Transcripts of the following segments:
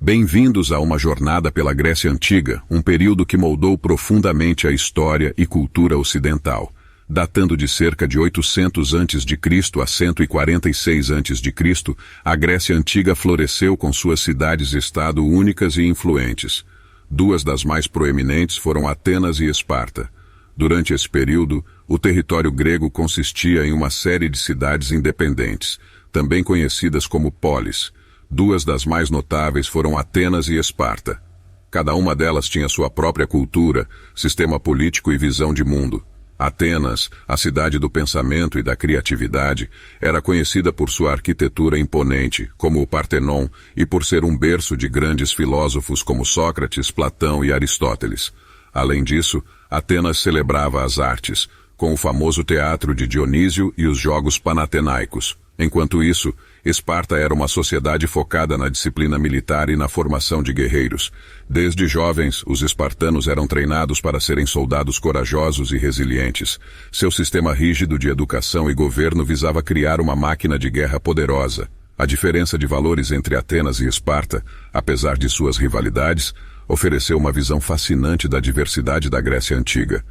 Bem-vindos a uma jornada pela Grécia Antiga, um período que moldou profundamente a história e cultura ocidental. Datando de cerca de 800 a.C. a 146 a.C., a Grécia Antiga floresceu com suas cidades-estado únicas e influentes. Duas das mais proeminentes foram Atenas e Esparta. Durante esse período, o território grego consistia em uma série de cidades independentes, também conhecidas como polis. Duas das mais notáveis foram Atenas e Esparta. Cada uma delas tinha sua própria cultura, sistema político e visão de mundo. Atenas, a cidade do pensamento e da criatividade, era conhecida por sua arquitetura imponente, como o Partenon, e por ser um berço de grandes filósofos como Sócrates, Platão e Aristóteles. Além disso, Atenas celebrava as artes, com o famoso teatro de Dionísio e os jogos panatenaicos. Enquanto isso, Esparta era uma sociedade focada na disciplina militar e na formação de guerreiros. Desde jovens, os espartanos eram treinados para serem soldados corajosos e resilientes. Seu sistema rígido de educação e governo visava criar uma máquina de guerra poderosa. A diferença de valores entre Atenas e Esparta, apesar de suas rivalidades, ofereceu uma visão fascinante da diversidade da Grécia Antiga.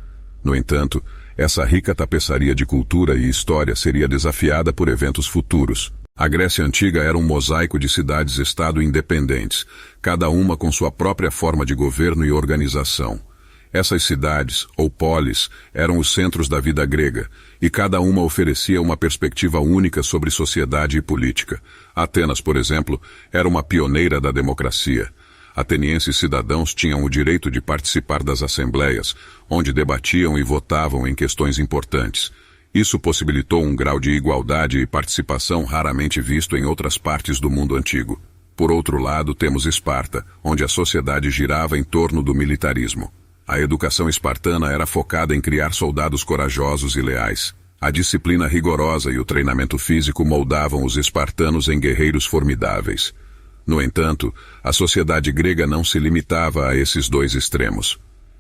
No entanto, essa rica tapeçaria de cultura e história seria desafiada por eventos futuros. A Grécia Antiga era um mosaico de cidades-estado independentes, cada uma com sua própria forma de governo e organização. Essas cidades, ou polis, eram os centros da vida grega, e cada uma oferecia uma perspectiva única sobre sociedade e política. Atenas, por exemplo, era uma pioneira da democracia. Atenienses cidadãos tinham o direito de participar das assembleias, onde debatiam e votavam em questões importantes. Isso possibilitou um grau de igualdade e participação raramente visto em outras partes do mundo antigo. Por outro lado, temos Esparta, onde a sociedade girava em torno do militarismo. A educação espartana era focada em criar soldados corajosos e leais. A disciplina rigorosa e o treinamento físico moldavam os espartanos em guerreiros formidáveis. No entanto, a sociedade grega não se limitava a esses dois extremos.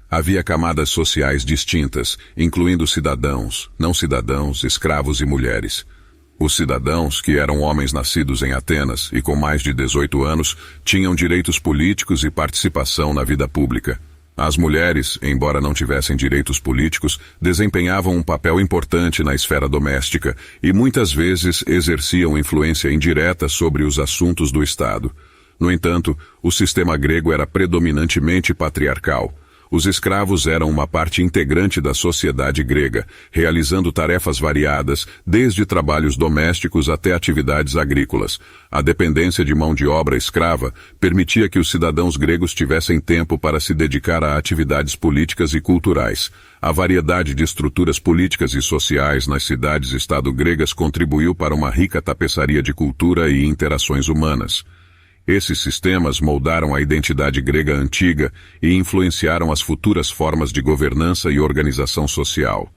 Havia camadas sociais distintas, incluindo cidadãos, não cidadãos, escravos e mulheres. Os cidadãos, que eram homens nascidos em Atenas e com mais de 18 anos, tinham direitos políticos e participação na vida pública. As mulheres, embora não tivessem direitos políticos, desempenhavam um papel importante na esfera doméstica e muitas vezes exerciam influência indireta sobre os assuntos do Estado. No entanto, o sistema grego era predominantemente patriarcal. Os escravos eram uma parte integrante da sociedade grega, realizando tarefas variadas, desde trabalhos domésticos até atividades agrícolas. A dependência de mão de obra escrava permitia que os cidadãos gregos tivessem tempo para se dedicar a atividades políticas e culturais. A variedade de estruturas políticas e sociais nas cidades-estado gregas contribuiu para uma rica tapeçaria de cultura e interações humanas. Esses sistemas moldaram a identidade grega antiga e influenciaram as futuras formas de governança e organização social.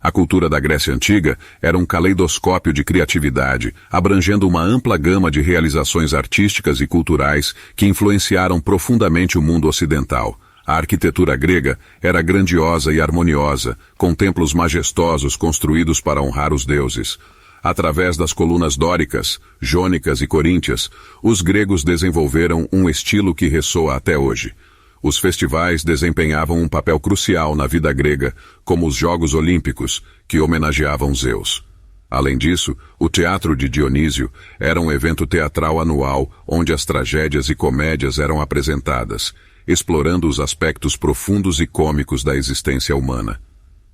A cultura da Grécia Antiga era um caleidoscópio de criatividade, abrangendo uma ampla gama de realizações artísticas e culturais que influenciaram profundamente o mundo ocidental. A arquitetura grega era grandiosa e harmoniosa, com templos majestosos construídos para honrar os deuses. Através das colunas dóricas, jônicas e coríntias, os gregos desenvolveram um estilo que ressoa até hoje. Os festivais desempenhavam um papel crucial na vida grega, como os Jogos Olímpicos, que homenageavam Zeus. Além disso, o teatro de Dionísio era um evento teatral anual onde as tragédias e comédias eram apresentadas, explorando os aspectos profundos e cômicos da existência humana.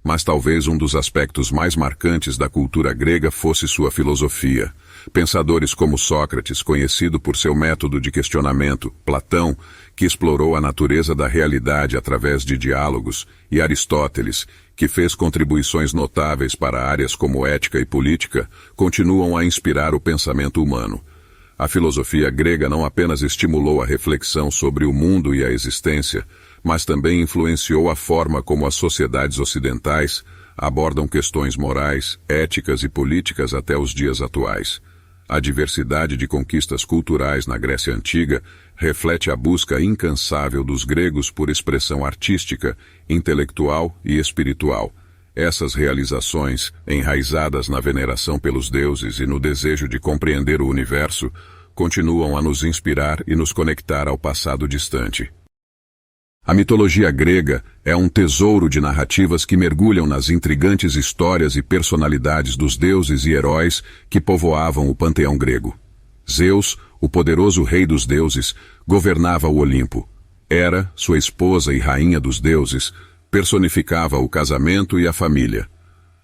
Mas talvez um dos aspectos mais marcantes da cultura grega fosse sua filosofia. Pensadores como Sócrates, conhecido por seu método de questionamento, Platão, que explorou a natureza da realidade através de diálogos, e Aristóteles, que fez contribuições notáveis para áreas como ética e política, continuam a inspirar o pensamento humano. A filosofia grega não apenas estimulou a reflexão sobre o mundo e a existência, mas também influenciou a forma como as sociedades ocidentais abordam questões morais, éticas e políticas até os dias atuais. A diversidade de conquistas culturais na Grécia Antiga reflete a busca incansável dos gregos por expressão artística, intelectual e espiritual. Essas realizações, enraizadas na veneração pelos deuses e no desejo de compreender o universo, continuam a nos inspirar e nos conectar ao passado distante. A mitologia grega é um tesouro de narrativas que mergulham nas intrigantes histórias e personalidades dos deuses e heróis que povoavam o panteão grego. Zeus, o poderoso rei dos deuses, governava o Olimpo. Hera, sua esposa e rainha dos deuses, personificava o casamento e a família.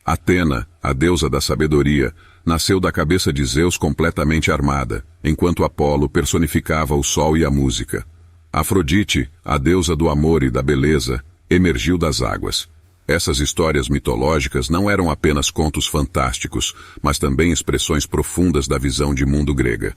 Atena, a deusa da sabedoria, nasceu da cabeça de Zeus completamente armada, enquanto Apolo personificava o sol e a música. Afrodite, a deusa do amor e da beleza, emergiu das águas. Essas histórias mitológicas não eram apenas contos fantásticos, mas também expressões profundas da visão de mundo grega.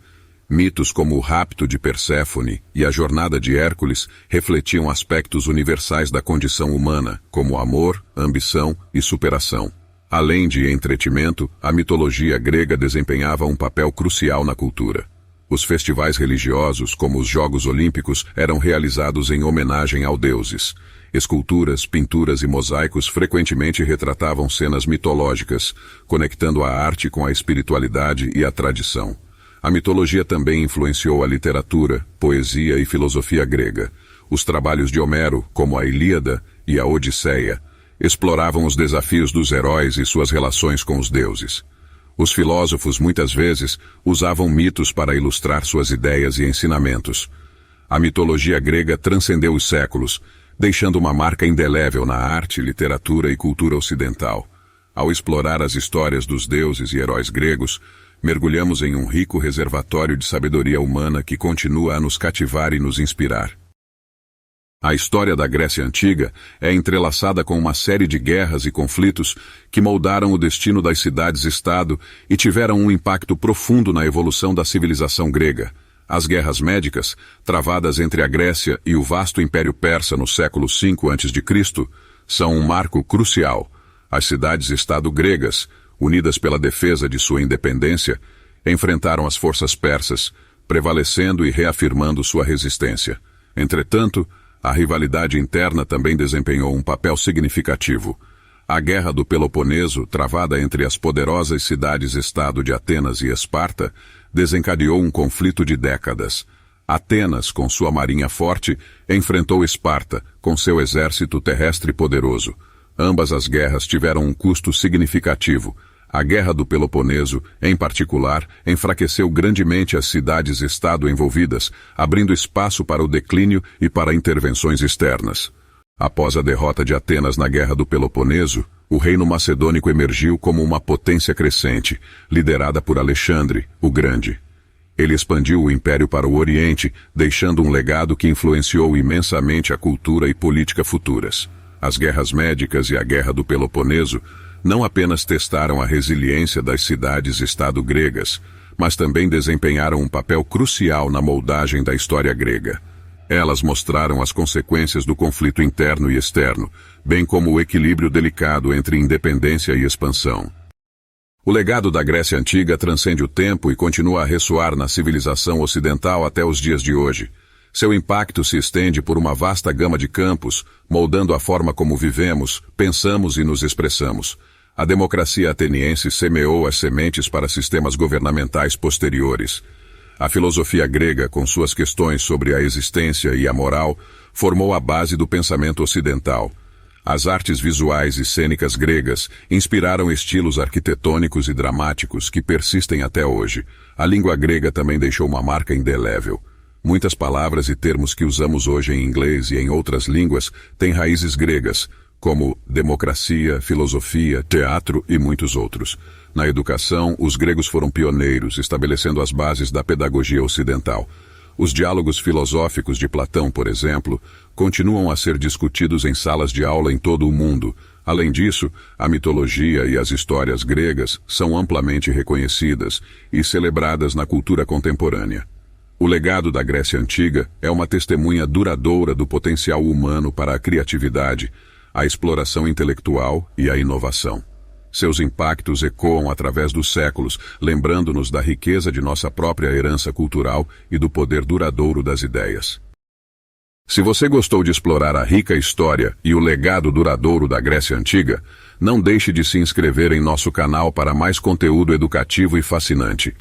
Mitos como o rapto de Perséfone e a jornada de Hércules refletiam aspectos universais da condição humana, como amor, ambição e superação. Além de entretenimento, a mitologia grega desempenhava um papel crucial na cultura. Os festivais religiosos, como os Jogos Olímpicos, eram realizados em homenagem aos deuses. Esculturas, pinturas e mosaicos frequentemente retratavam cenas mitológicas, conectando a arte com a espiritualidade e a tradição. A mitologia também influenciou a literatura, poesia e filosofia grega. Os trabalhos de Homero, como a Ilíada e a Odisseia, exploravam os desafios dos heróis e suas relações com os deuses. Os filósofos muitas vezes usavam mitos para ilustrar suas ideias e ensinamentos. A mitologia grega transcendeu os séculos, deixando uma marca indelével na arte, literatura e cultura ocidental. Ao explorar as histórias dos deuses e heróis gregos, mergulhamos em um rico reservatório de sabedoria humana que continua a nos cativar e nos inspirar. A história da Grécia Antiga é entrelaçada com uma série de guerras e conflitos que moldaram o destino das cidades-estado e tiveram um impacto profundo na evolução da civilização grega. As guerras médicas, travadas entre a Grécia e o vasto Império Persa no século V a.C., são um marco crucial. As cidades-estado gregas, unidas pela defesa de sua independência, enfrentaram as forças persas, prevalecendo e reafirmando sua resistência. Entretanto, a rivalidade interna também desempenhou um papel significativo. A Guerra do Peloponeso, travada entre as poderosas cidades-estado de Atenas e Esparta, desencadeou um conflito de décadas. Atenas, com sua marinha forte, enfrentou Esparta, com seu exército terrestre poderoso. Ambas as guerras tiveram um custo significativo. A Guerra do Peloponeso, em particular, enfraqueceu grandemente as cidades-estado envolvidas, abrindo espaço para o declínio e para intervenções externas. Após a derrota de Atenas na Guerra do Peloponeso, o reino macedônico emergiu como uma potência crescente, liderada por Alexandre, o Grande. Ele expandiu o império para o Oriente, deixando um legado que influenciou imensamente a cultura e política futuras. As guerras médicas e a Guerra do Peloponeso não apenas testaram a resiliência das cidades-estado gregas, mas também desempenharam um papel crucial na moldagem da história grega. Elas mostraram as consequências do conflito interno e externo, bem como o equilíbrio delicado entre independência e expansão. O legado da Grécia Antiga transcende o tempo e continua a ressoar na civilização ocidental até os dias de hoje. Seu impacto se estende por uma vasta gama de campos, moldando a forma como vivemos, pensamos e nos expressamos. A democracia ateniense semeou as sementes para sistemas governamentais posteriores. A filosofia grega, com suas questões sobre a existência e a moral, formou a base do pensamento ocidental. As artes visuais e cênicas gregas inspiraram estilos arquitetônicos e dramáticos que persistem até hoje. A língua grega também deixou uma marca indelével. Muitas palavras e termos que usamos hoje em inglês e em outras línguas têm raízes gregas, como democracia, filosofia, teatro e muitos outros. Na educação, os gregos foram pioneiros, estabelecendo as bases da pedagogia ocidental. Os diálogos filosóficos de Platão, por exemplo, continuam a ser discutidos em salas de aula em todo o mundo. Além disso, a mitologia e as histórias gregas são amplamente reconhecidas e celebradas na cultura contemporânea. O legado da Grécia Antiga é uma testemunha duradoura do potencial humano para a criatividade, a exploração intelectual e a inovação. Seus impactos ecoam através dos séculos, lembrando-nos da riqueza de nossa própria herança cultural e do poder duradouro das ideias. Se você gostou de explorar a rica história e o legado duradouro da Grécia Antiga, não deixe de se inscrever em nosso canal para mais conteúdo educativo e fascinante.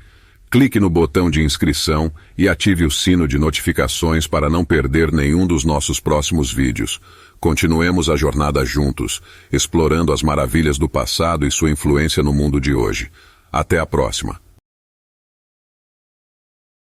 Clique no botão de inscrição e ative o sino de notificações para não perder nenhum dos nossos próximos vídeos. Continuemos a jornada juntos, explorando as maravilhas do passado e sua influência no mundo de hoje. Até a próxima!